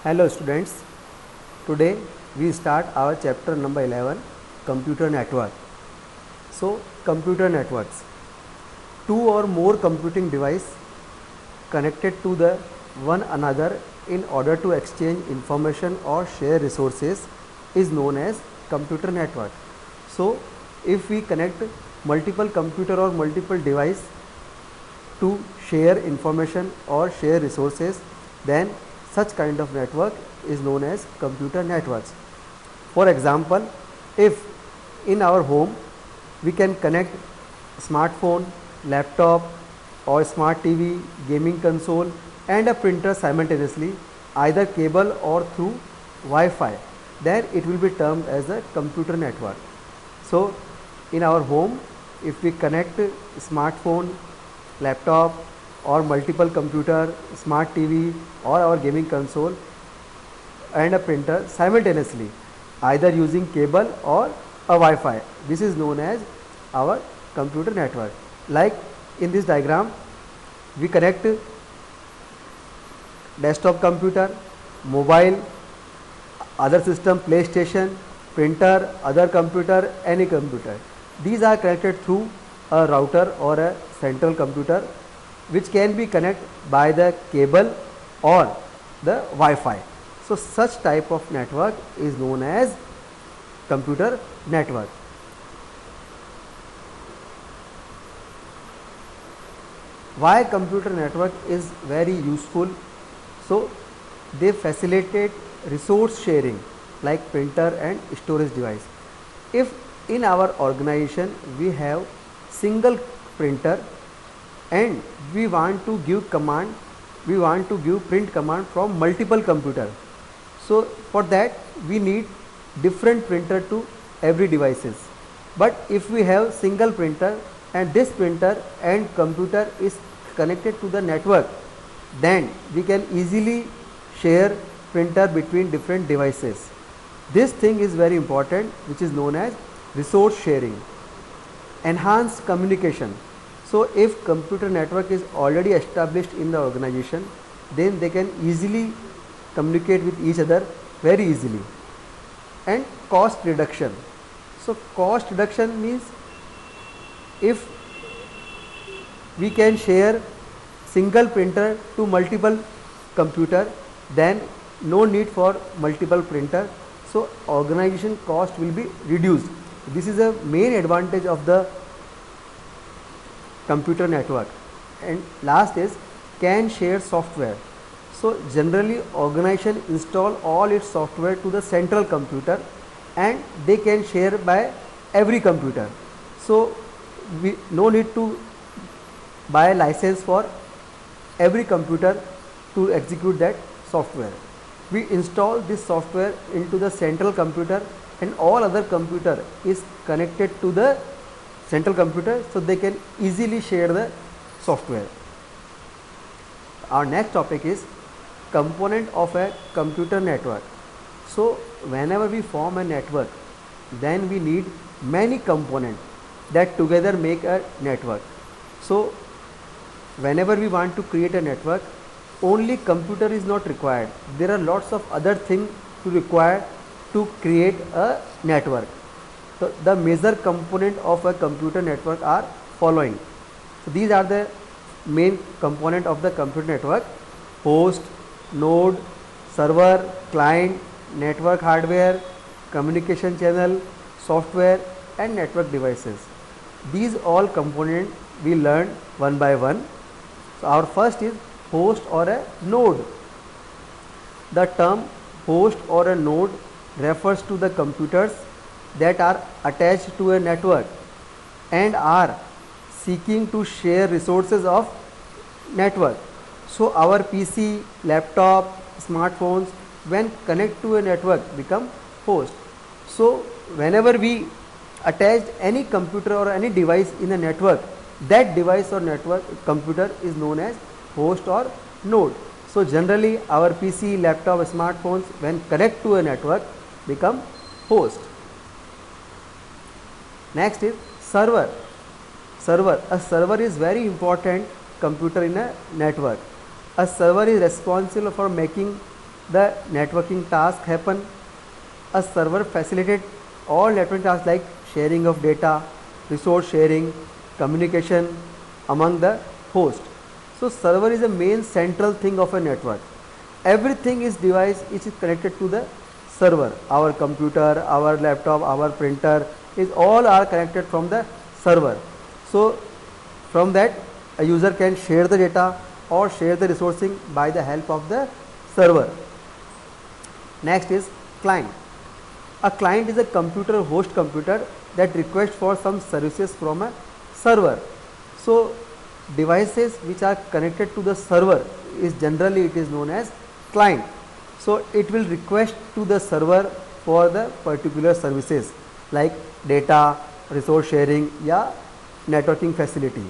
Hello students, today we start our chapter number 11, computer network. So computer networks, two or more computing device connected to the one another in order to exchange information or share resources is known as computer network. So if we connect multiple computer or multiple device to share information or share resources, then such kind of network is known as computer networks. For example, if in our home we can connect smartphone, laptop or smart TV, gaming console and a printer simultaneously, either cable or through Wi-Fi, then it will be termed as a computer network. So in our home, if we connect smartphone, laptop or multiple computer, smart TV or our gaming console and a printer simultaneously, either using cable or a Wi-Fi, this is known as our computer network. Like in this diagram, we connect desktop computer, mobile, other system, PlayStation, printer, other computer, any computer. These are connected through a router or a central computer which can be connected by the cable or the Wi-Fi. So such type of network is known as computer network. Why computer network is very useful? So they facilitate resource sharing like printer and storage device. If in our organization we have single printer and we want to give command, we want to give print command from multiple computer. So for that we need different printer to every devices. But if we have single printer and this printer and computer is connected to the network, then we can easily share printer between different devices. This thing is very important, which is known as resource sharing. Enhanced communication. So if computer network is already established in the organization, then they can easily communicate with each other very easily. And cost reduction. So cost reduction means if we can share single printer to multiple computer, then no need for multiple printer. So organization cost will be reduced. This is a main advantage of the computer network. And last is can share software. So generally organization install all its software to the central computer and they can share by every computer. So we no need to buy a license for every computer to execute that software. We install this software into the central computer and all other computer is connected to the central computer, so they can easily share the software. Our next topic is component of a computer network. So whenever we form a network, then we need many components that together make a network. So whenever we want to create a network, only computer is not required. There are lots of other things to require to create a network. So the major component of a computer network are following. So these are the main component of the computer network: host, node, server, client, network hardware, communication channel, software and network devices. These all components we learn one by one. So our first is host or a node. The term host or a node refers to the computers that are attached to a network and are seeking to share resources of network. So our PC, laptop, smartphones, when connect to a network, become host. So whenever we attach any computer or any device in a network, that device or network computer is known as host or node. So generally our PC, laptop, smartphones when connect to a network become host. Next is server. A server is very important computer in a network. A server is responsible for making the networking task happen. A server facilitates all networking tasks like sharing of data, resource sharing, communication among the host. So server is a main central thing of a network. Everything is device which is connected to the server. Our computer, our laptop, our printer is all are connected from the server. So from that a user can share the data or share the resourcing by the help of the server. Next is client. A client is a computer, host computer that requests for some services from a server. So devices which are connected to the server is generally it is known as client. So it will request to the server for the particular services like data, resource sharing, या networking facility.